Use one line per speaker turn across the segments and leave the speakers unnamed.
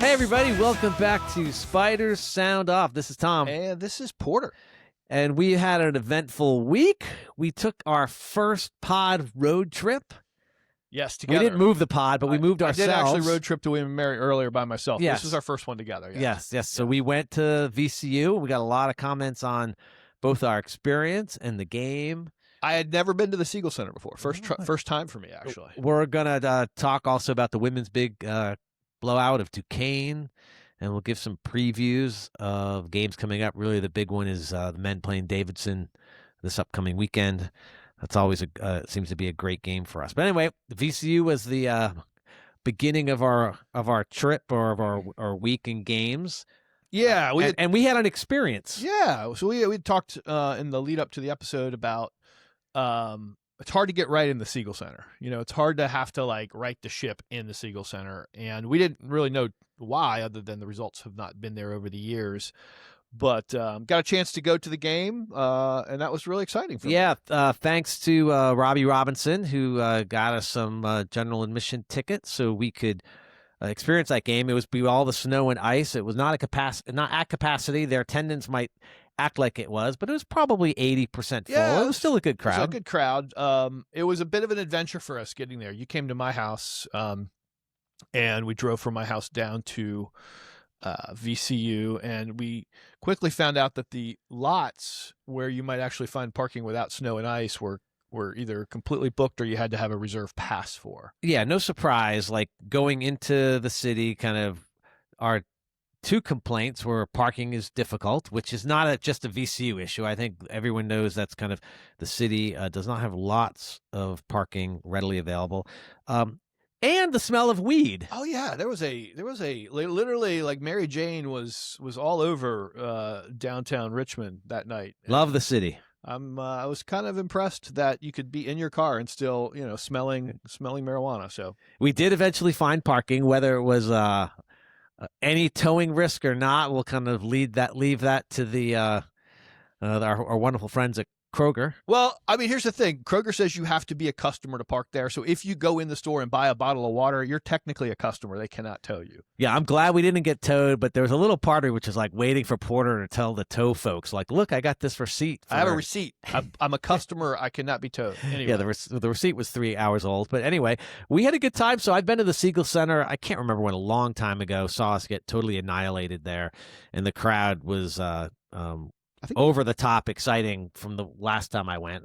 Hey, everybody. Welcome back to Spiders Sound Off. This is Tom.
And this is Porter.
And we had an eventful week. We took our first pod road trip.
Yes, together.
We didn't move the pod, but we moved ourselves.
I did actually road trip to William and Mary earlier by myself.
Yes.
This was our first one together.
Yes. So we went to VCU. We got a lot of comments on both our experience and the game.
I had never been to the Siegel Center before. First time for me, actually.
We're going to talk also about the women's big blowout of Duquesne, and we'll give some previews of games coming up. Really, the big one is the men playing Davidson this upcoming weekend. That's always seems to be a great game for us. But anyway, the VCU was the beginning of our trip or of our week in games.
Yeah,
we had an experience.
Yeah, so we talked in the lead up to the episode about it's hard to get right in the Siegel Center. You know, it's hard to have to like right the ship in the Siegel Center, and we didn't really know why, other than the results have not been there over the years. But got a chance to go to the game, and that was really exciting for me.
Yeah, thanks to Robbie Robinson, who got us some general admission tickets so we could experience that game. It was all the snow and ice. It was not at capacity. Their attendance might act like it was, but it was probably 80% full.
Yeah,
it was still a good crowd.
It was a good crowd. It was a bit of an adventure for us getting there. You came to my house, and we drove from my house down to VCU, and we quickly found out that the lots where you might actually find parking without snow and ice were either completely booked or you had to have a reserve pass for.
Yeah, no surprise. Like going into the city, kind of our two complaints were parking is difficult, which is not just a VCU issue. I think everyone knows that's kind of the city does not have lots of parking readily available. And the smell of weed.
Oh yeah, there was a literally like Mary Jane was all over downtown Richmond that night.
Love the city.
I was kind of impressed that you could be in your car and still, smelling marijuana. So
we did eventually find parking, whether it was any towing risk or not. We'll kind of leave that to the our wonderful friends at Kroger.
Well, I mean, here's the thing. Kroger says you have to be a customer to park there. So if you go in the store and buy a bottle of water, you're technically a customer. They cannot tow you.
Yeah, I'm glad we didn't get towed, but there was a little part of it which is like waiting for Porter to tell the tow folks, like, look, I got this receipt.
I have a receipt. I'm a customer. I cannot be towed. Anyway.
Yeah, the receipt was 3 hours old. But anyway, we had a good time. So I've been to the Siegel Center. I can't remember when, a long time ago, saw us get totally annihilated there. And the crowd was over the top exciting from the last time I went.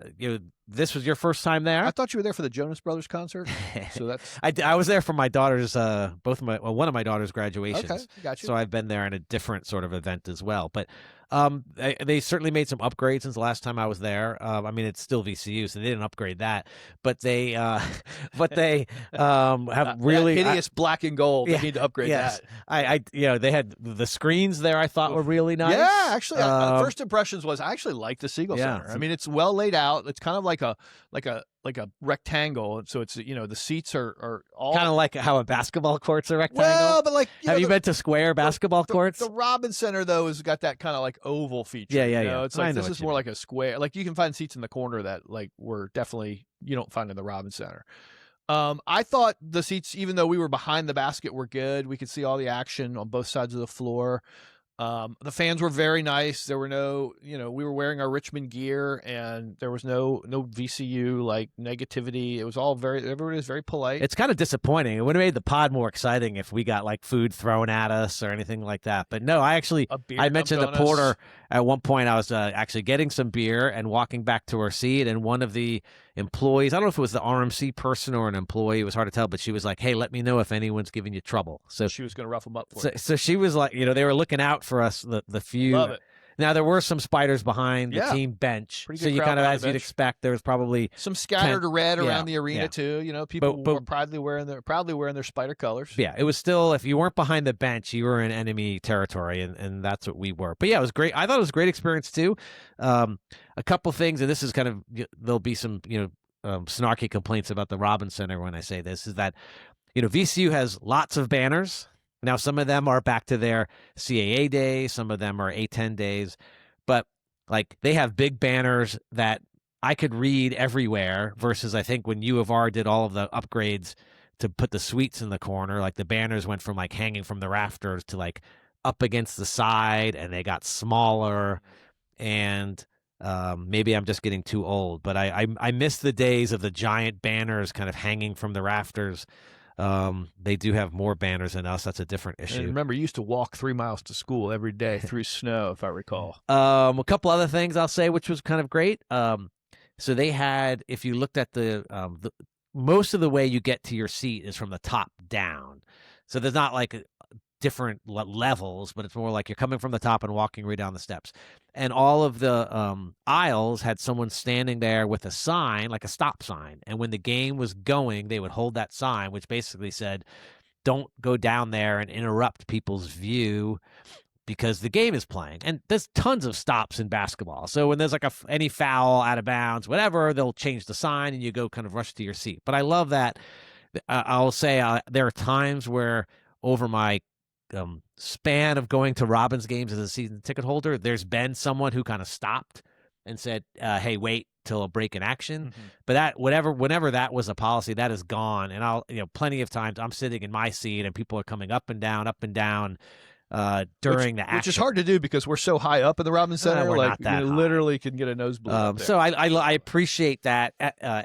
This was your first time there?
I thought you were there for the Jonas Brothers concert. So that's
I was there for my daughter's one of my daughter's graduations.
Okay, got you.
So I've been there in a different sort of event as well. But they certainly made some upgrades since the last time I was there. I mean, it's still VCU, so they didn't upgrade that. But they have really
that hideous black and gold.
Yeah,
they need to upgrade that.
They had the screens there. I thought were really nice.
Yeah, actually, first impressions was I actually like the Siegel Center. I mean, it's well laid out. It's kind of like a rectangle. So it's the seats are all
kind of like how a basketball court's a rectangle.
Well, but like
have you been to square basketball courts?
The Robin Center though has got that kind of like oval feature.
Yeah.
It's like this is more like a square. Like you can find seats in the corner that like were definitely you don't find in the Robin Center. I thought the seats, even though we were behind the basket, were good. We could see all the action on both sides of the floor. The fans were very nice. There were no, we were wearing our Richmond gear, and there was no VCU like negativity. It was all everybody was very polite.
It's kind of disappointing. It would have made the pod more exciting if we got like food thrown at us or anything like that. But no, I mentioned to Porter at one point I was actually getting some beer and walking back to our seat, and one of the employees, I don't know if it was the RMC person or an employee, it was hard to tell, but she was like, hey, let me know if anyone's giving you trouble. So
she was going to rough them up for it.
So she was like, they were looking out for us, the few.
Love it.
Now, there were some Spiders behind the team bench. So you kind of, as you'd expect, there was probably
some scattered red around the arena too. People were proudly wearing their Spider colors.
Yeah, it was still, if you weren't behind the bench, you were in enemy territory, and that's what we were. But yeah, it was great. I thought it was a great experience too. A couple things, and this is kind of, there'll be some, snarky complaints about the Robin Center when I say this, is that, VCU has lots of banners. Now, some of them are back to their CAA days. Some of them are A10 days. But, like, they have big banners that I could read everywhere versus I think when U of R did all of the upgrades to put the suites in the corner. Like the banners went from like hanging from the rafters to like up against the side, and they got smaller. And maybe I'm just getting too old, but I miss the days of the giant banners kind of hanging from the rafters. They do have more banners than us. That's a different issue.
And remember, you used to walk 3 miles to school every day through snow, if I recall.
A couple other things I'll say, which was kind of great. So they had, if you looked at the most of the way you get to your seat is from the top down. So there's not like different levels, but it's more like you're coming from the top and walking right down the steps. And all of the aisles had someone standing there with a sign, like a stop sign. And when the game was going, they would hold that sign, which basically said, don't go down there and interrupt people's view because the game is playing. And there's tons of stops in basketball. So when there's like any foul, out of bounds, whatever, they'll change the sign and you go kind of rush to your seat. But I love that. I'll say there are times where over my span of going to Robins games as a season ticket holder, there's been someone who kind of stopped and said, hey, wait till a break in action.
Mm-hmm.
But that whenever that was a policy, that is gone. And I'll, plenty of times I'm sitting in my seat and people are coming up and down during the action.
Which is hard to do because we're so high up in the Robins Center.
We're
like
not that
you
high.
literally can get a nosebleed up there.
So I appreciate that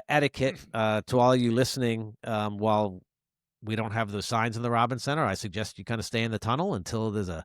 etiquette to all you listening. While we don't have those signs in the Robins Center, I suggest you kind of stay in the tunnel until there's a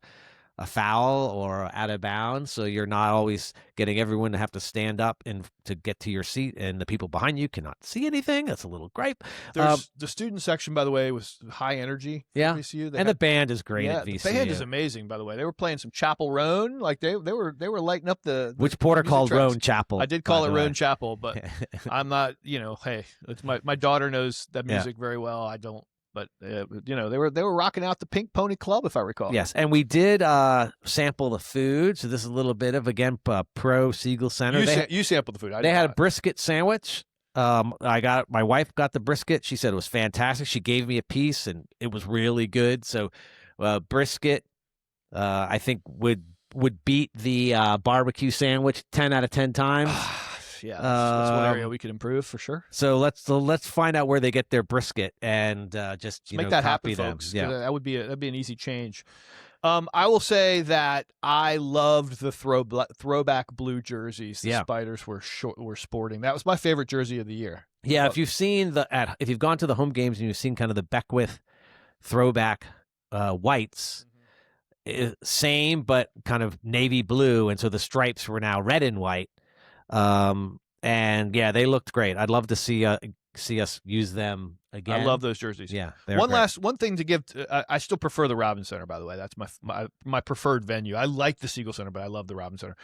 foul or out of bounds, so you're not always getting everyone to have to stand up and to get to your seat, and the people behind you cannot see anything. That's a little gripe.
There's the student section, by the way, was high energy.
Yeah,
VCU.
and the band is great at VCU.
The band is amazing, by the way. They were playing some Chapel Roan, like they were lighting up the
which Porter called
tracks.
Roan Chapel.
I did call it Roan Chapel, but I'm not. Hey, it's my daughter knows that music very well. I don't. But they were rocking out the Pink Pony Club, if I recall.
Yes, and we did sample the food. So this is a little bit of pro Siegel Center.
You sampled the food.
They had a brisket sandwich. My wife got the brisket. She said it was fantastic. She gave me a piece, and it was really good. So brisket, I think would beat the barbecue sandwich 10 out of 10 times.
Yeah, that's one area we could improve for sure.
So let's find out where they get their brisket and just
make that happen,
them.
folks.
Yeah,
that'd be an easy change. I will say that I loved the throwback blue jerseys the Spiders were sporting. That was my favorite jersey of the year.
Yeah, if you've seen if you've gone to the home games and you've seen kind of the Beckwith throwback whites. Same, but kind of navy blue, and so the stripes were now red and white. And yeah, they looked great. I'd love to see us use them again.
I love those jerseys.
Yeah.
One thing to give. I still prefer the Robins Center, by the way. That's my preferred venue. I like the Siegel Center, but I love the Robins Center.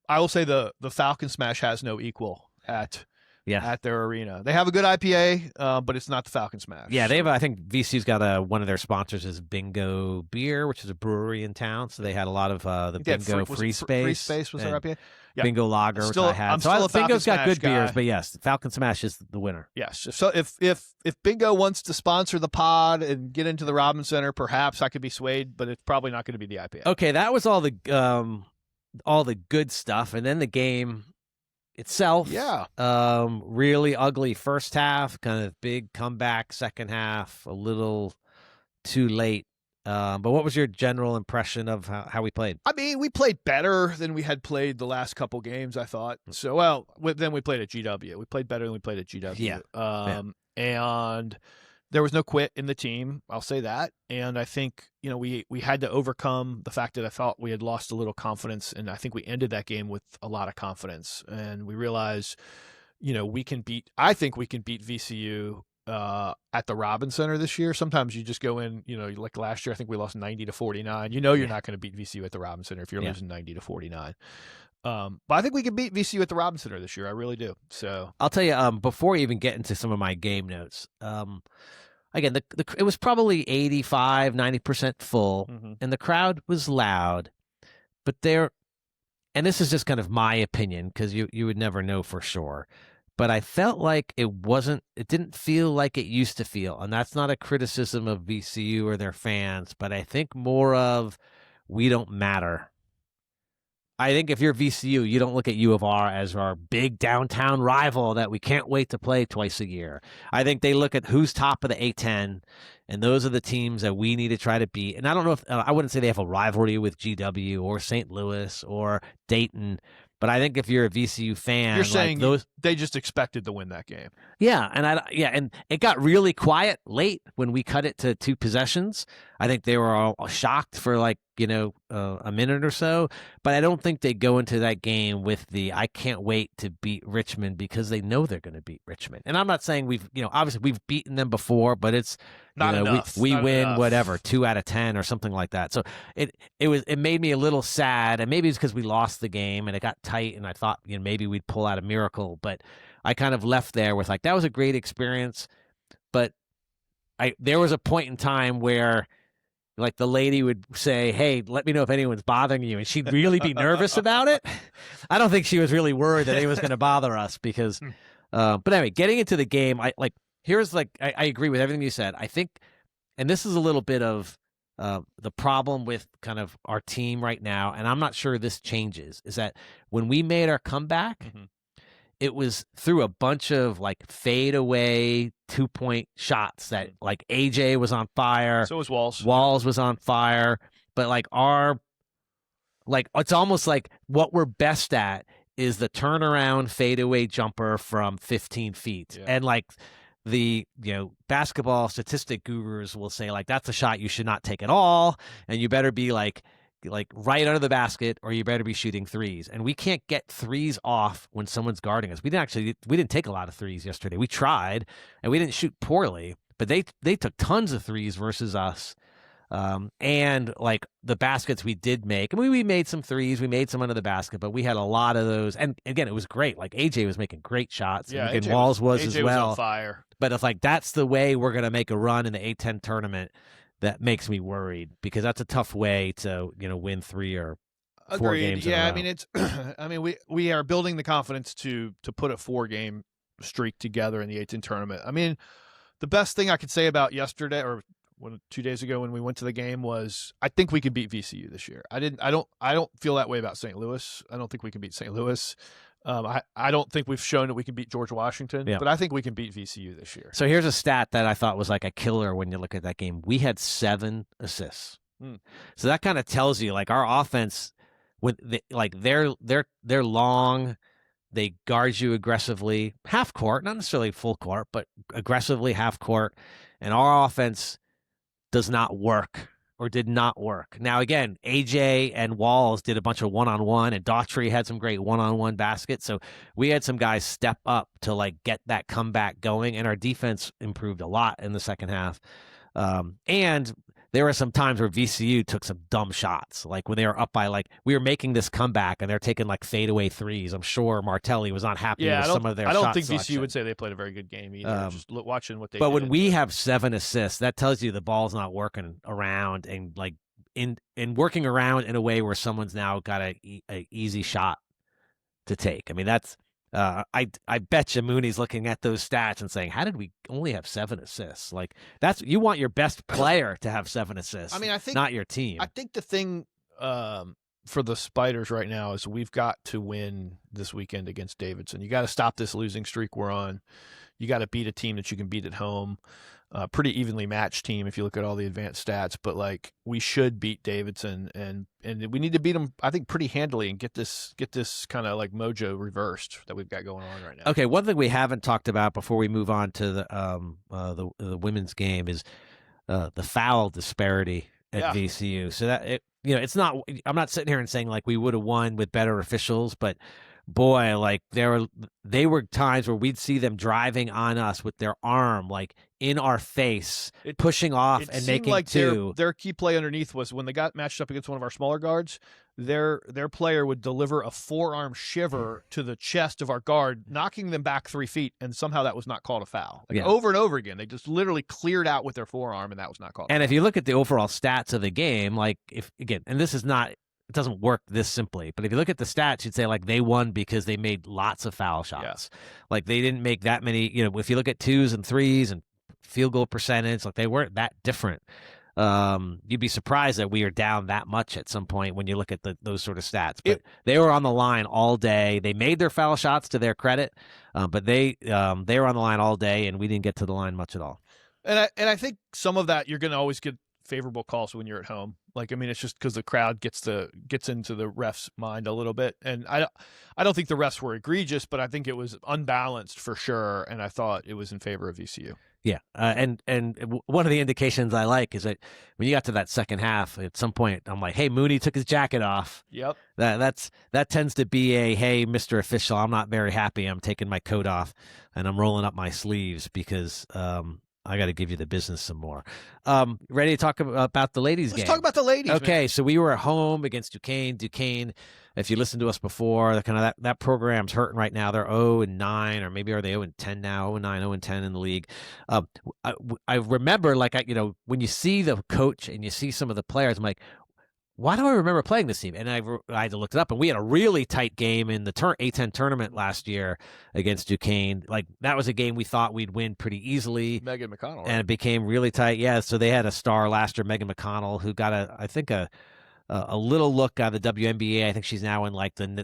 I will say the Falcon Smash has no equal at their arena. They have a good IPA, but it's not the Falcon Smash.
Yeah, they have. I think VCU's got one of their sponsors is Bingo Beer, which is a brewery in town. So they had a lot of the Bingo Free Space.
Free Space was their IPA.
Yeah. Bingo Lager, which I had. So Bingo's got good beers, but yes, Falcon Smash is the winner.
Yes. So if Bingo wants to sponsor the pod and get into the Robins Center, perhaps I could be swayed, but it's probably not going to be the IPA.
Okay, that was all the good stuff, and then the game itself.
Yeah.
Really ugly first half, kind of big comeback second half, a little too late. But what was your general impression of how we played?
I mean, we played better than we had played the last couple games, I thought. So, then we played at GW. We played better than we played at GW.
Yeah.
And there was no quit in the team. I'll say that. And I think, we had to overcome the fact that I thought we had lost a little confidence. And I think we ended that game with a lot of confidence. And we realized, I think we can beat VCU at the Robins Center this year. Sometimes you just go in, like last year, I think we lost 90-49. You're not going to beat VCU at the Robins Center if you're losing 90-49. But I think we can beat VCU at the Robins Center this year. I really do. So
I'll tell you, before we even get into some of my game notes, again, it was probably 85-90% full, and the crowd was loud, but and this is just kind of my opinion because you would never know for sure. But I felt like it didn't feel like it used to feel. And that's not a criticism of VCU or their fans, but I think more of we don't matter. I think if you're VCU, you don't look at U of R as our big downtown rival that we can't wait to play twice a year. I think they look at who's top of the A10, and those are the teams that we need to try to beat. And I don't know if I wouldn't say they have a rivalry with GW or St. Louis or Dayton, but I think if you're a VCU fan,
You're saying
like those,
they just expected to win that game.
yeah, and it got really quiet late when we cut it to 2 possessions. I think they were all shocked for like a minute or so, but I don't think they go into that game with the I can't wait to beat Richmond because they know they're going to beat Richmond. And I'm not saying we've obviously we've beaten them before, but it's
Not enough.
we
Not
win
enough.
whatever 2 out of 10 or something like that. So it made me a little sad, and maybe it's because we lost the game and it got tight, and I thought maybe we'd pull out a miracle, but I kind of left there with like that was a great experience, but there was a point in time where like the lady would say, "Hey, let me know if anyone's bothering you," and she'd really be nervous about it. I don't think she was really worried that anyone was going to bother us because. But anyway, getting into the game, I agree with everything you said. I think, and this is a little bit of the problem with kind of our team right now, and I'm not sure this changes. Is that when we made our comeback. Mm-hmm. It was through a bunch of like fade away 2-point shots that like AJ was on fire.
So was Walls.
Walls was on fire. But like it's almost like what we're best at is the turnaround fadeaway jumper from 15 feet. Yeah. And like the basketball statistic gurus will say like that's a shot you should not take at all, and you better be like right under the basket, or you better be shooting threes. And we can't get threes off when someone's guarding us. We didn't take a lot of threes yesterday. We tried, and we didn't shoot poorly, but they took tons of threes versus us. And like the baskets we did make, I mean, we made some threes, we made some under the basket, but we had a lot of those. And again, it was great. Like AJ was making great shots,
yeah,
and Walls was as well.
Was on fire.
But it's like that's the way we're gonna make a run in the A10 tournament. That makes me worried because that's a tough way to win 3 or 4 games.
Yeah, I mean it's. I mean we are building the confidence to put a 4-game streak together in the A10 tournament. I mean, the best thing I could say about yesterday or 2 days ago when we went to the game was I think we could beat VCU this year. I don't feel that way about St. Louis. I don't think we can beat St. Louis. I don't think we've shown that we can beat George Washington, but I think we can beat VCU this year.
So here's a stat that I thought was like a killer when you look at that game. We had 7 assists. So that kind of tells you like our offense, they're long, they guard you aggressively, half court, not necessarily full court, but aggressively half court, and our offense does not work. Or did not work. Now, again, AJ and Walls did a bunch of one-on-one, and Daughtry had some great one-on-one baskets. So we had some guys step up to like get that comeback going, and our defense improved a lot in the second half. And there were some times where VCU took some dumb shots, like when they were up by we were making this comeback and they're taking like fadeaway threes. I'm sure Martelli was not happy with some of their shots.
I don't think
selection.
VCU would say they played a very good game either. Just watching what they
But
did.
when we have 7 assists, that tells you the ball's not working around and like in working around in a way where someone's now got a easy shot to take. I mean, that's I bet you Mooney's looking at those stats and saying, how did we only have 7 assists? Like you want your best player to have 7 assists.
I mean, I think
not your team.
I think the thing for the Spiders right now is we've got to win this weekend against Davidson. You got to stop this losing streak we're on. You got to beat a team that you can beat at home. Pretty evenly matched team if you look at all the advanced stats, but like we should beat Davidson and we need to beat them, I think, pretty handily and get this kind of like mojo reversed that we've got going on right now.
Okay, one thing we haven't talked about before we move on to the women's game is the foul disparity at VCU. So that it's not. I'm not sitting here and saying like we would have won with better officials, but boy, like they were times where we'd see them driving on us with their arm like in our face, pushing off and making
like
2.
Their key play underneath was when they got matched up against one of our smaller guards, their player would deliver a forearm shiver to the chest of our guard, knocking them back 3 feet, and somehow that was not called a foul. Over and over again, they just literally cleared out with their forearm, and that was not called.
And
a
if
foul.
you look at the overall stats of the game, like and this is not. It doesn't work this simply, but if you look at the stats, you'd say like they won because they made lots of foul shots. Yeah. Like they didn't make that many, if you look at 2s and 3s and field goal percentage, like they weren't that different. you'd be surprised that we are down that much at some point when you look at those sort of stats. But they were on the line all day. They made their foul shots, to their credit, but they were on the line all day, and we didn't get to the line much at all.
And I think some of that you're going to always get favorable calls when you're at home. Like, I mean, it's just because the crowd gets into the ref's mind a little bit. And I don't think the refs were egregious, but I think it was unbalanced for sure. And I thought it was in favor of VCU.
Yeah, and one of the indications I like is that when you got to that second half, at some point, I'm like, hey, Mooney took his jacket off.
Yep.
That tends to be a, hey, Mr. Official, I'm not very happy. I'm taking my coat off and I'm rolling up my sleeves because I got to give you the business some more. Ready to talk about the ladies' game?
Let's talk about the ladies.
Okay,
man.
so we were at home against Duquesne. Duquesne, if you listened to us before, that program's hurting right now. They're 0-9, or maybe are they 0-10 now? 0-9, 0-10 in the league. I remember, when you see the coach and you see some of the players, I'm like, why do I remember playing this team? And I had to look it up, and we had a really tight game in the A10 tournament last year against Duquesne. Like, that was a game we thought we'd win pretty easily.
Megan McConnell. Right?
And it became really tight. Yeah, so they had a star last year, Megan McConnell, who got a little look out of the WNBA. I think she's now in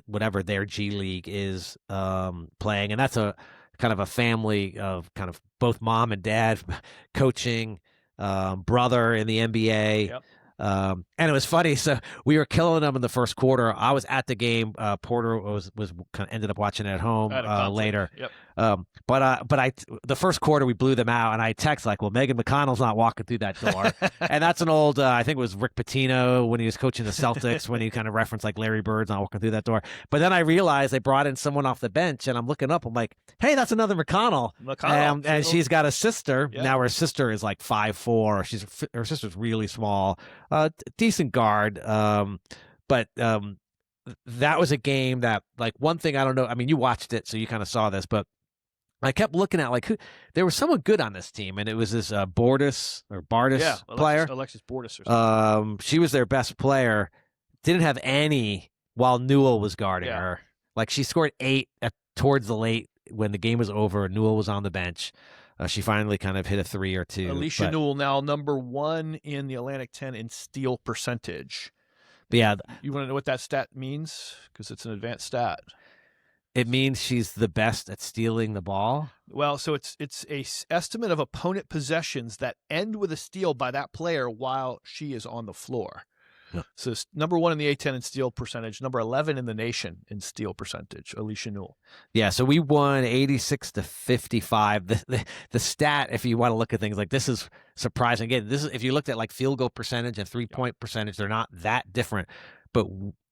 whatever their G League is playing. And that's a kind of a family of kind of both mom and dad coaching, brother in the NBA.
Yep.
And it was funny. So we were killing them in the first quarter. I was at the game. Porter was kind of ended up watching it at home later.
Yep.
But the first quarter we blew them out, and I text like, well, Megan McConnell's not walking through that door. And that's an old, I think it was Rick Pitino when he was coaching the Celtics, when he kind of referenced like Larry Bird's not walking through that door. But then I realized they brought in someone off the bench, and I'm looking up, I'm like, hey, that's another McConnell. And she's got a sister.
Yeah.
Now her sister is like 5'4". Her sister's really small, decent guard. But that was a game that, like, one thing I don't know. I mean, you watched it, so you kind of saw this, but I kept looking at who there was someone good on this team, and it was this Bardis player.
Alexis Bardis or something.
She was their best player. Didn't have any while Newell was guarding her. Like, she scored 8 towards the late when the game was over. Newell was on the bench. She finally kind of hit a 3 or 2.
Alicia Newell now number 1 in the Atlantic 10 in steal percentage.
Yeah.
You want to know what that stat means? Because it's an advanced stat.
It means she's the best at stealing the ball.
Well, so it's a estimate of opponent possessions that end with a steal by that player while she is on the floor. Yeah. So it's number 1 in the A10 in steal percentage, number 11 in the nation in steal percentage, Alicia Newell.
Yeah, so we won 86-55. The stat, if you want to look at things like this, is surprising. Again, this is if you looked at like field goal percentage and 3-point percentage, they're not that different. But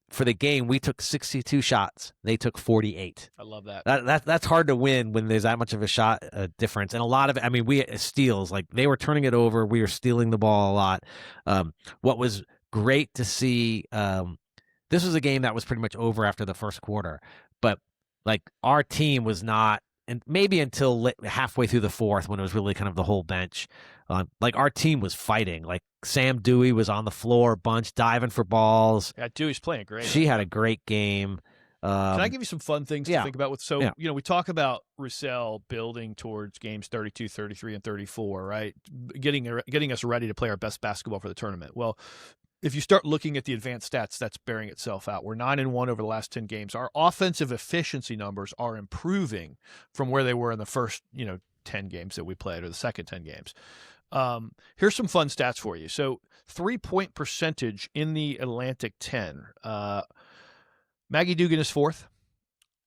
for the game, we took 62 shots. They took 48.
I love that.
That's hard to win when there's that much of a shot difference. And a lot of it, I mean, we steals. Like, they were turning it over. We were stealing the ball a lot. What was great to see, this was a game that was pretty much over after the first quarter. But, like, our team was not, and maybe until halfway through the fourth, when it was really kind of the whole bench, like, our team was fighting. Like, Sam Dewey was on the floor a bunch, diving for balls.
Yeah, Dewey's playing great.
She had a great game.
Can I give you some fun things to think about? We talk about Roussel building towards games 32, 33, and 34, right? Getting us ready to play our best basketball for the tournament. Well, if you start looking at the advanced stats, that's bearing itself out. We're 9-1 over the last 10 games. Our offensive efficiency numbers are improving from where they were in the first, 10 games that we played, or the second 10 games. Here's some fun stats for you. So 3-point percentage in the Atlantic 10. Maggie Dugan is 4th.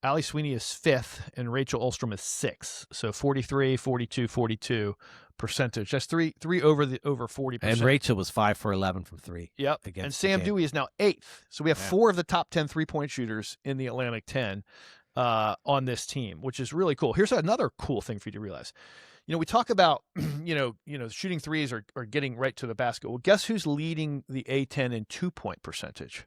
Allie Sweeney is 5th, and Rachel Ulstrom is 6th. So 43, 42, 42 percentage. That's three over 40%.
And Rachel was 5 for 11 from 3.
Yep. And Sam Dewey is now 8th. So we have 4 of the top 10 3-point shooters in the Atlantic 10 on this team, which is really cool. Here's another cool thing for you to realize. We talk about, shooting threes or getting right to the basket. Well, guess who's leading the A10 in 2-point percentage?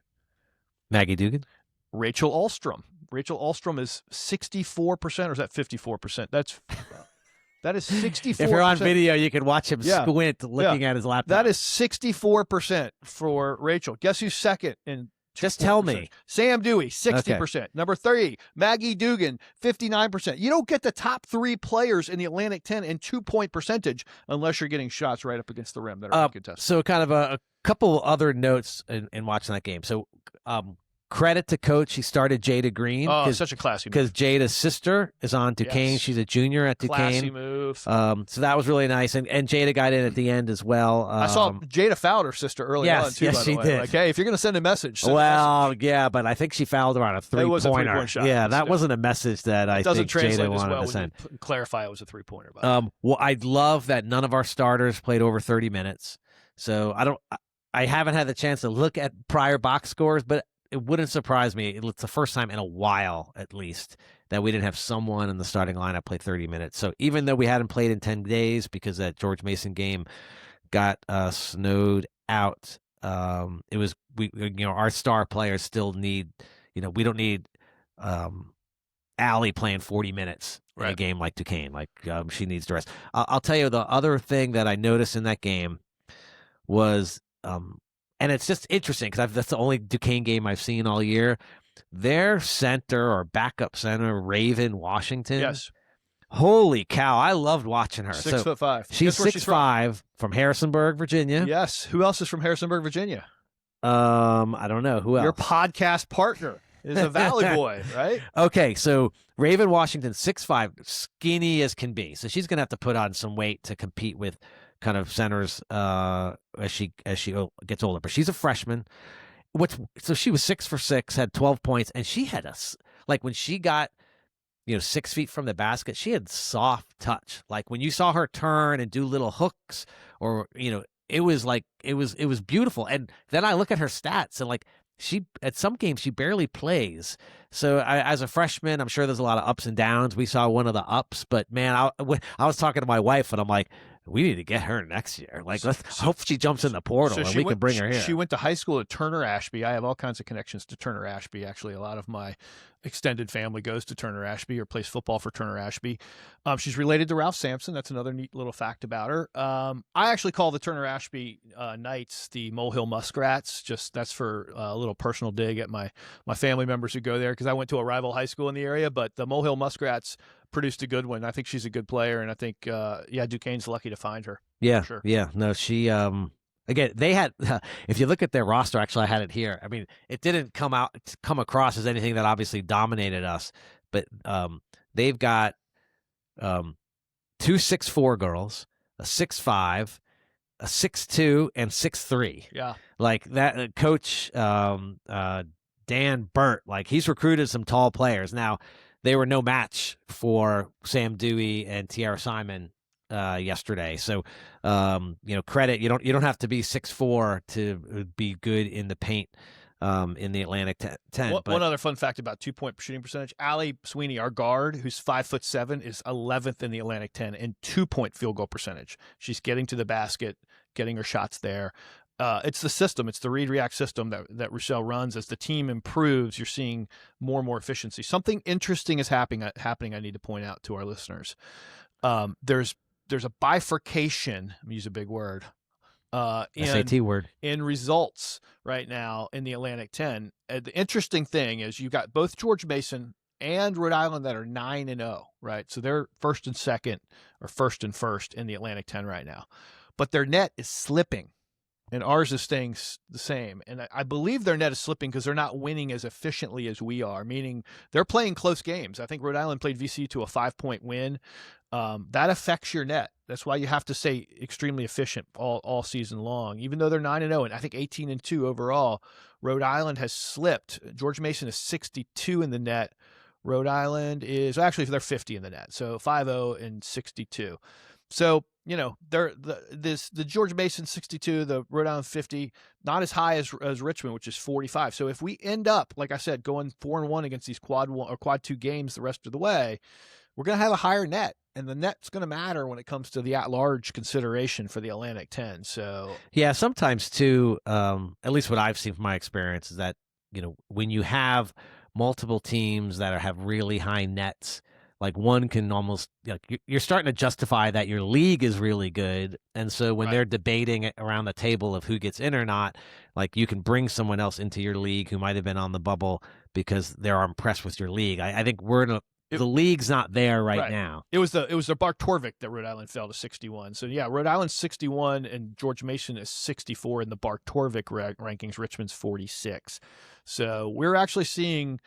Maggie Dugan?
Rachel Ulstrom. Rachel Ulstrom is 64%, or is that 54%? That is 64%.
If you're on video, you can watch him squint looking at his laptop.
That is 64% for Rachel. Guess who's second in
Just tell me.
Sam Dewey, 60%. Okay. Number 3, Maggie Dugan, 59%. You don't get the top 3 players in the Atlantic 10 in 2-point percentage unless you're getting shots right up against the rim that are contested.
So kind of a couple other notes in watching that game. So credit to coach. He started Jada Green.
Oh, such a classy move.
Because Jada's sister is on Duquesne. Yes. She's a junior at Duquesne.
Classy move.
So that was really nice. And Jada got in at the end as well.
I saw Jada fouled her sister early on, too,
yes,
by the
she
way.
did.
Like, hey, if you're going to send a message,
yeah, but I think she fouled her on a three-pointer.
It was a three-point shot.
Yeah, that wasn't a message that I think Jada wanted to send.
Clarify it was a three-pointer.
Well, I love that none of our starters played over 30 minutes. So I haven't had the chance to look at prior box scores, but it wouldn't surprise me. It's the first time in a while, at least, that we didn't have someone in the starting lineup play 30 minutes. So even though we hadn't played in 10 days because that George Mason game got snowed out, it was our star players still need. We don't need Allie playing 40 minutes in a game like Duquesne. Like she needs to rest. I'll tell you the other thing that I noticed in that game was. And it's just interesting because that's the only Duquesne game I've seen all year. Their center or backup center, Raven Washington.
Yes.
Holy cow. I loved watching her.
6'5".
She's 6'5" from Harrisonburg, Virginia.
Yes. Who else is from Harrisonburg, Virginia?
I don't know. Who else?
Your podcast partner is a Valley boy, right?
Okay. So Raven Washington, 6'5", skinny as can be. So she's going to have to put on some weight to compete with kind of centers as she gets older, but she's a freshman. So she was 6 for 6, had 12 points, and she had when she got 6 feet from the basket, she had soft touch. Like when you saw her turn and do little hooks, or it was beautiful. And then I look at her stats and she at some games she barely plays. So as a freshman, I'm sure there's a lot of ups and downs. We saw one of the ups, but man, I was talking to my wife and I'm like, we need to get her next year. Let's hope she jumps in the portal and we can bring her here.
She went to high school at Turner Ashby. I have all kinds of connections to Turner Ashby. Actually, a lot of my extended family goes to Turner Ashby or plays football for Turner Ashby. She's related to Ralph Sampson. That's another neat little fact about her. I actually call the Turner Ashby Knights the Molehill Muskrats. Just that's for a little personal dig at my family members who go there because I went to a rival high school in the area. But the Molehill Muskrats produced a good one. I think she's a good player, and I think Duquesne's lucky to find her.
Yeah,
sure.
Yeah. No, she again, they had if you look at their roster, actually I had it here. I mean, it didn't come across as anything that obviously dominated us, but they've got 2 6'4" girls, a 6'5", a 6'2", and 6'3".
Yeah.
Like that coach Dan Burt, he's recruited some tall players. Now, they were no match for Sam Dewey and Tiara Simon yesterday. So, credit. You don't have to be 6'4" to be good in the paint in the Atlantic 10.
One other fun fact about 2-point shooting percentage: Allie Sweeney, our guard, who's 5'7", is 11th in the Atlantic 10 in 2-point field goal percentage. She's getting to the basket, getting her shots there. It's the system. It's the read-react system that Rochelle runs. As the team improves, you're seeing more and more efficiency. Something interesting is happening. I need to point out to our listeners. There's a bifurcation. I'm gonna use a big word.
SAT word.
In results right now in the Atlantic 10. The interesting thing is you got both George Mason and Rhode Island that are 9-0, right? So they're first and second, or first and first in the Atlantic 10 right now. But their net is slipping. And ours is staying the same. And I believe their net is slipping because they're not winning as efficiently as we are, meaning they're playing close games. I think Rhode Island played VCU to a 5-point win. That affects your net. That's why you have to stay extremely efficient all season long. Even though they're 9-0 and I think 18-2 overall, Rhode Island has slipped. George Mason is 62 in the net. Rhode Island is actually they're 50 in the net. So 5-0 and 62. So, the George Mason 62, the Rhode Island 50, not as high as Richmond, which is 45. So if we end up, like I said, going 4-1 against these quad 2 games the rest of the way, we're going to have a higher net, and the net's going to matter when it comes to the at-large consideration for the Atlantic 10. So
yeah, sometimes too, at least what I've seen from my experience is that when you have multiple teams that have really high nets, like one can almost you're starting to justify that your league is really good, and so when they're debating around the table of who gets in or not, like you can bring someone else into your league who might have been on the bubble because they're impressed with your league. I think the league's not there right now.
It was the Bart Torvik that Rhode Island fell to 61. So yeah, Rhode Island's 61 and George Mason is 64 in the Bart Torvik rankings. Richmond's 46. So we're actually seeing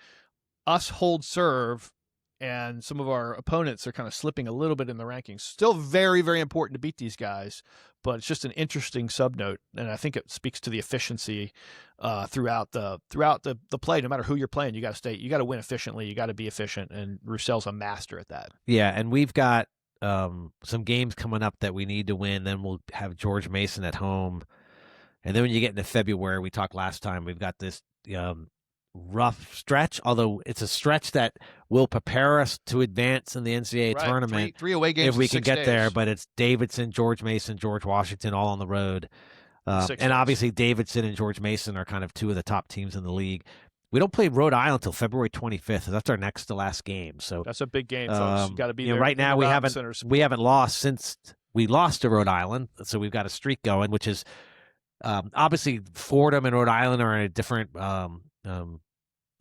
us hold serve, and some of our opponents are kind of slipping a little bit in the rankings. Still very, very important to beat these guys, but it's just an interesting subnote, and I think it speaks to the efficiency throughout the play. No matter who you're playing, you got to win efficiently, you got to be efficient, and Roussel's a master at that.
Yeah, and we've got some games coming up that we need to win. Then we'll have George Mason at home, and then when you get into February, we talked last time, we've got this rough stretch, although it's a stretch that will prepare us to advance in the NCAA tournament.
Three away games
if we can get
days.
there, but it's Davidson, George Mason, George Washington all on the road. And obviously Davidson and George Mason are kind of two of the top teams in the league. We don't play Rhode Island until February 25th. That's our next to last game. So
that's a big game, folks. You got to be there.
Right now we haven't lost since we lost to Rhode Island, so we've got a streak going, which is obviously Fordham and Rhode Island are in a different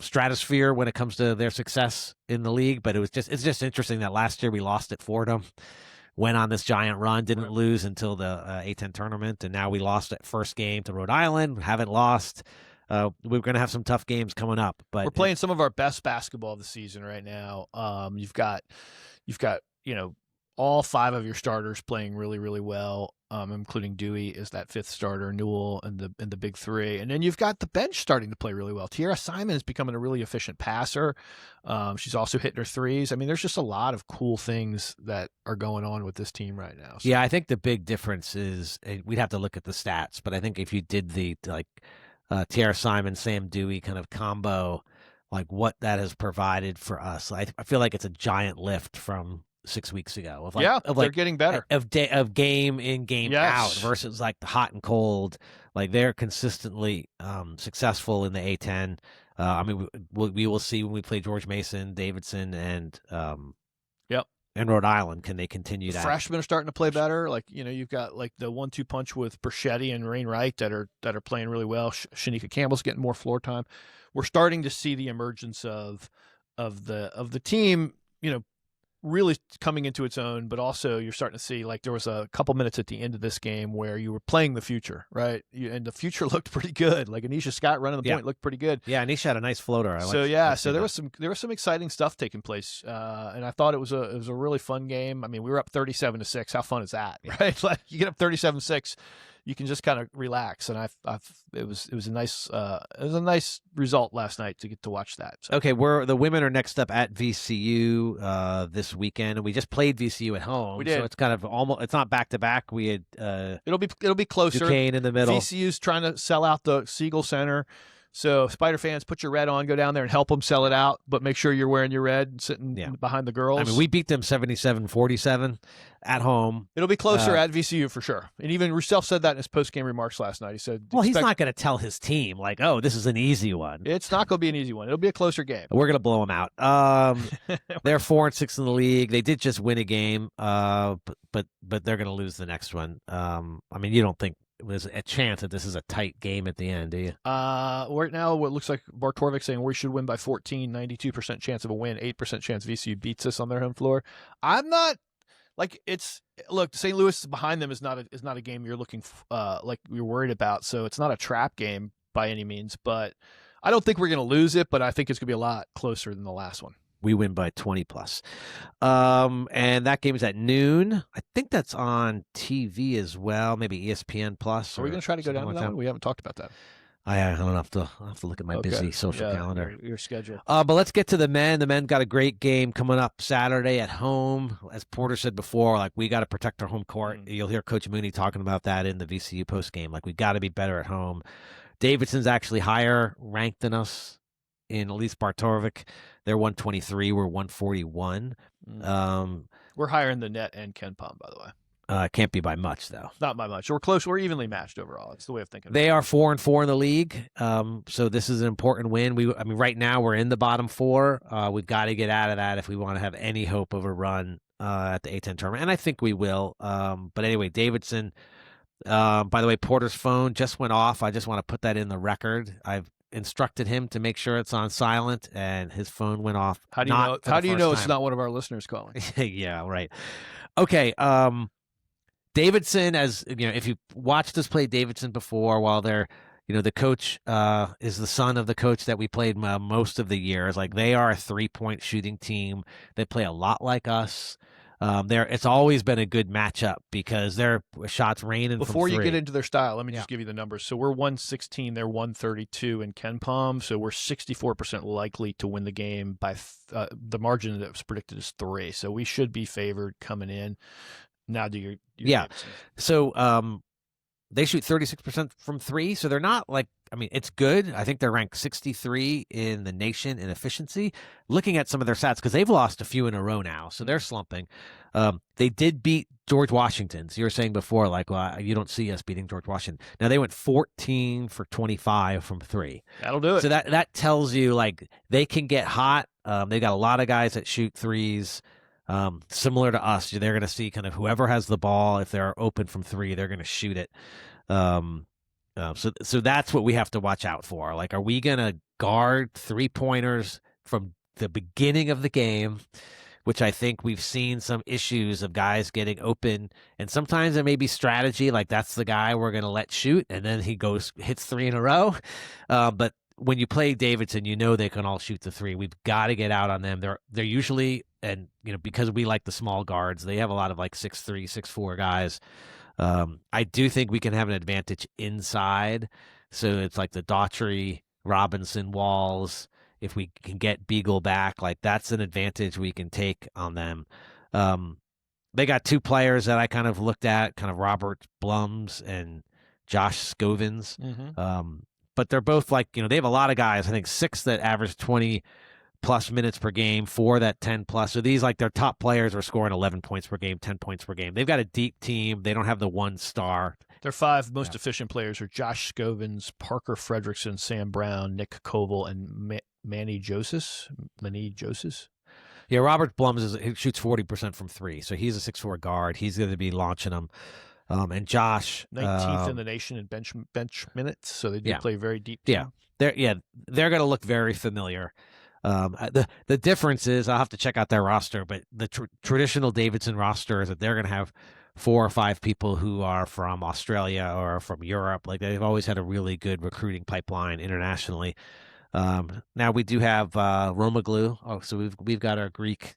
stratosphere when it comes to their success in the league, but it's just interesting that last year we lost at Fordham, went on this giant run, didn't lose until the A10 tournament, and now we lost at first game to Rhode Island, haven't lost. We're going to have some tough games coming up, but
we're playing some of our best basketball of the season right now. You've got all five of your starters playing really, really well, including Dewey is that fifth starter, Newell and the big three. And then you've got the bench starting to play really well. Tiara Simon is becoming a really efficient passer. She's also hitting her threes. I mean, there's just a lot of cool things that are going on with this team right now.
So. Yeah, I think the big difference is we'd have to look at the stats, but I think if you did the Tiara Simon, Sam Dewey kind of combo, like what that has provided for us, I feel like it's a giant lift from 6 weeks ago.
They're getting better.
Of game in, game out versus like the hot and cold. Like they're consistently successful in the A10. I mean, we will see when we play George Mason, Davidson, and Rhode Island. Can they continue that?
Freshmen are starting to play better. Like you've got like the 1-2 punch with Berchetti and Rain Wright that are playing really well. Shanika Campbell's getting more floor time. We're starting to see the emergence of the team. Really coming into its own, but also you're starting to see like there was a couple minutes at the end of this game where you were playing the future, right? And the future looked pretty good. Like Anisha Scott running the point looked pretty good.
Yeah, Anisha had a nice floater.
So there was some exciting stuff taking place, and I thought it was a really fun game. I mean, we were up 37-6. How fun is that, right? Like you get up 37-6. You can just kind of relax, and it was a nice result last night to get to watch that. So.
Okay, the women are next up at VCU this weekend, and we just played VCU at home.
We did.
So it's kind of almost it's not back to back. We had
it'll be closer.
Duquesne in the middle.
VCU's trying to sell out the Siegel Center. So Spider fans, put your red on, go down there and help them sell it out, but make sure you're wearing your red and sitting behind the girls.
I mean, we beat them 77-47 at home.
It'll be closer at VCU for sure. And even Roussel said that in his post-game remarks last night. He said,
well, he's not going to tell his team, like, oh, this is an easy one.
It's not going to be an easy one. It'll be a closer game.
We're going to blow them out. They're 4-6 in the league. They did just win a game, but they're going to lose the next one. I mean, you don't think there's a chance that this is a tight game at the end, do you?
Right now, what looks like Bart Torvik saying we should win by 14, 92% chance of a win, 8% chance VCU beats us on their home floor. I'm not like look, St. Louis behind them is not a game you're looking like you're worried about. So it's not a trap game by any means, but I don't think we're going to lose it, but I think it's going to be a lot closer than the last one.
We win by 20 plus. And that game is at noon. I think that's on TV as well, maybe ESPN Plus.
Are we going to try to go down to that one? We haven't talk't about that.
I don't have to look at my busy social calendar.
Your schedule.
But let's get to the men. The men got a great game coming up Saturday at home. As Porter said before, like we got to protect our home court. You'll hear Coach Mooney talking about that in the VCU post game. Like we got to be better at home. Davidson's actually higher ranked than us in at least Bart Torvik. They're 123. We're 141.
We're higher in the net and Ken Palm, by the way.
Can't be by much though.
Not by much. We're close. We're evenly matched overall. It's the way of thinking.
They are 4-4 in the league, so this is an important win. Right now we're in the bottom 4. We've got to get out of that if we want to have any hope of a run at the A10 tournament, and I think we will. But anyway, Davidson. By the way, Porter's phone just went off. I just want to put that in the record. I've instructed him to make sure it's on silent, and his phone went off.
How do you know? How do you know it's not one of our listeners calling?
Yeah, right. Okay. Davidson, as you know, if you watched us play Davidson before, while they're, the coach is the son of the coach that we played most of the years. Like, they are a 3-point shooting team. They play a lot like us. It's always been a good matchup because their shots rain in.
Before you get into their style, let me just give you the numbers. So we're 116, they're 132 in KenPom. So we're 64% likely to win the game by the margin that was predicted is 3. So we should be favored coming in. Now do your
yeah. So they shoot 36% from 3. So they're not like, it's good. I think they're ranked 63 in the nation in efficiency. Looking at some of their stats, because they've lost a few in a row now, so they're slumping. They did beat George Washington. So you were saying before, like, well, you don't see us beating George Washington. Now they went 14 for 25 from 3.
That'll do it.
So that tells you, like, they can get hot. They got a lot of guys that shoot threes. Similar to us, they're going to see kind of whoever has the ball. If they're open from 3, they're going to shoot it. So that's what we have to watch out for. Like, are we going to guard 3-pointers from the beginning of the game, which I think we've seen some issues of guys getting open, and sometimes it may be strategy. Like, that's the guy we're going to let shoot, and then he hits 3 in a row. But when you play Davidson, they can all shoot the 3. We've got to get out on them. They're usually, and because we like the small guards, they have a lot of like 6'3", 6'4" guys. I do think we can have an advantage inside. So it's like the Daughtry, Robinson, Walls. If we can get Beagle back, like, that's an advantage we can take on them. They got 2 players that I kind of looked at, kind of Robert Blums and Josh Scovins.
Mm-hmm.
But they're both like, they have a lot of guys. I think 6 that average 20 plus minutes per game, 4 that 10 plus. So these, like, their top players are scoring 11 points per game, 10 points per game. They've got a deep team. They don't have the one star.
Their 5 most efficient players are Josh Scovins, Parker Fredrickson, Sam Brown, Nick Koval, and Manny Joseph.
Yeah, Robert Blums he shoots 40% from 3, so he's a 6'4" guard. He's going to be launching them. And Josh,
19th in the nation in bench minutes, so they do play very deep. Team.
Yeah, they're going to look very familiar. The difference is I'll have to check out their roster, but the traditional Davidson roster is that they're going to have 4 or 5 people who are from Australia or from Europe. Like, they've always had a really good recruiting pipeline internationally. Now we do have Romaglu. Oh, so we've got our Greek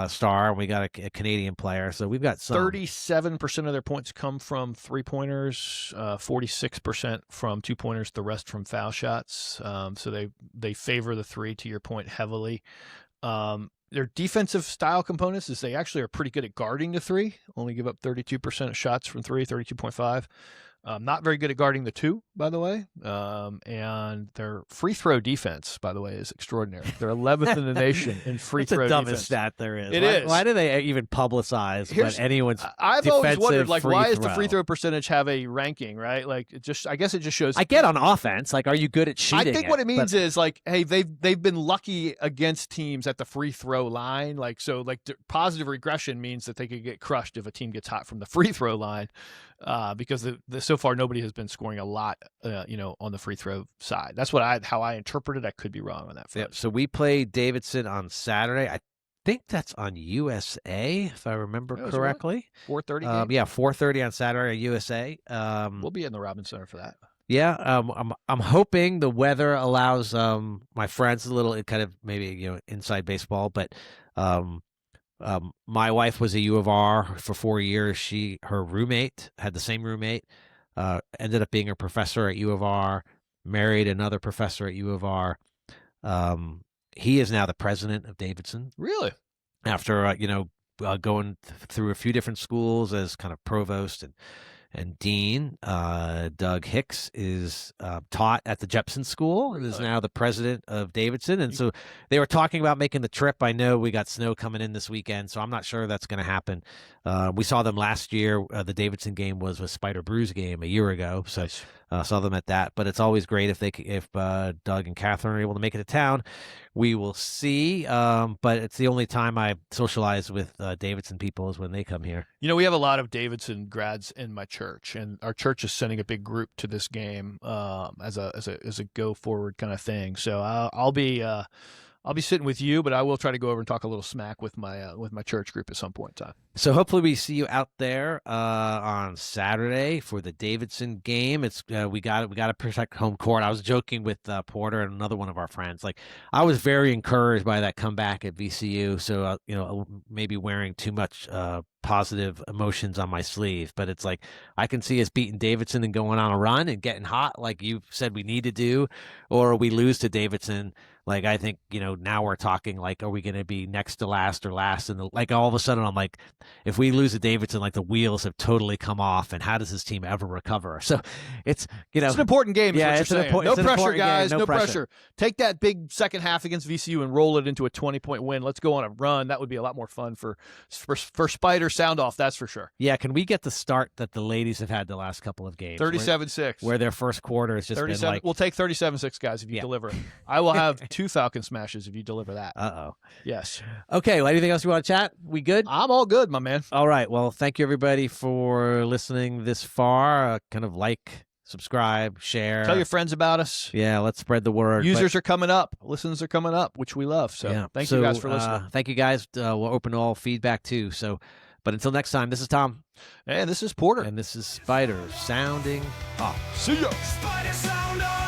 star, and we got a Canadian player. So we've got some.
37% of their points come from 3-pointers, 46% from 2-pointers, the rest from foul shots. So they favor the 3, to your point, heavily. Their defensive style components is they actually are pretty good at guarding the 3. Only give up 32% of shots from 3, 32.5. Not very good at guarding the 2, by the way. And their free throw defense, by the way, is extraordinary. They're 11th in the nation in free throw defense.
It's the dumbest stat there is.
It is.
Why do they even publicize what anyone's
I've always wondered, like, why does the
throw?
Free throw percentage have a ranking, right? Like, I guess it just shows.
I get on offense. Like, are you good at shooting?
I think what it means is, like, hey, they've been lucky against teams at the free throw line. Like, so, like, positive regression means that they could get crushed if a team gets hot from the free throw line. Because so far nobody has been scoring a lot, on the free throw side. That's how I interpret it. I could be wrong on that front.
Yep. So we played Davidson on Saturday. I think that's on USA, if I remember correctly.
4:30.
Yeah, 4:30 on Saturday at USA.
We'll be in the Robins Center for that.
Yeah, I'm hoping the weather allows my friends a little kind of maybe inside baseball, but my wife was a U of R for 4 years. Her roommate had the same roommate, ended up being a professor at U of R, married another professor at U of R. He is now the president of Davidson.
Really?
After, going through a few different schools as kind of provost and dean. Doug Hicks is taught at the Jepson School and is now the president of Davidson. And so they were talking about making the trip. I know we got snow coming in this weekend, so I'm not sure that's going to happen. We saw them last year. The Davidson game was a Spider Brews game a year ago, so saw them at that. But it's always great if Doug and Catherine are able to make it to town. We will see. But it's the only time I socialize with Davidson people is when they come here.
You know, we have a lot of Davidson grads in my church, and our church is sending a big group to this game as a go forward kind of thing. So I'll be sitting with you, but I will try to go over and talk a little smack with my church group at some point in time.
So hopefully we see you out there on Saturday for the Davidson game. It's we got to protect home court. I was joking with Porter and another one of our friends. Like, I was very encouraged by that comeback at VCU. So maybe wearing too much positive emotions on my sleeve, but it's like I can see us beating Davidson and going on a run and getting hot, like you said we need to do, or we lose to Davidson. Like, I think, now we're talking like, are we going to be next to last or last? And like all of a sudden I'm like, if we lose to Davidson, like the wheels have totally come off, and how does this team ever recover? So it's,
it's an important game.
Yeah,
it's
no
pressure, guys. No pressure. Take that big second half against VCU and roll it into a 20-point win. Let's go on a run. That would be a lot more fun for Spider sound off. That's for sure.
Yeah. Can we get the start that the ladies have had the last couple of games?
37-6.
Where their first quarter has just been like.
We'll take 37-6, guys, if you deliver it. I will have 2 Falcon smashes if you deliver that.
Uh-oh.
Yes.
Okay. Well, anything else you want to chat? We good?
I'm all good, my man.
All right. Well, thank you, everybody, for listening this far. Kind of like, subscribe, share.
Tell your friends about us.
Yeah, let's spread the word.
Users are coming up. Listens are coming up, which we love. So thank you guys for listening.
Thank you, guys. We'll open all feedback, too. So, but until next time, this is Tom.
And this is Porter.
And this is Spiders sounding off.
See ya.
Spider sound off.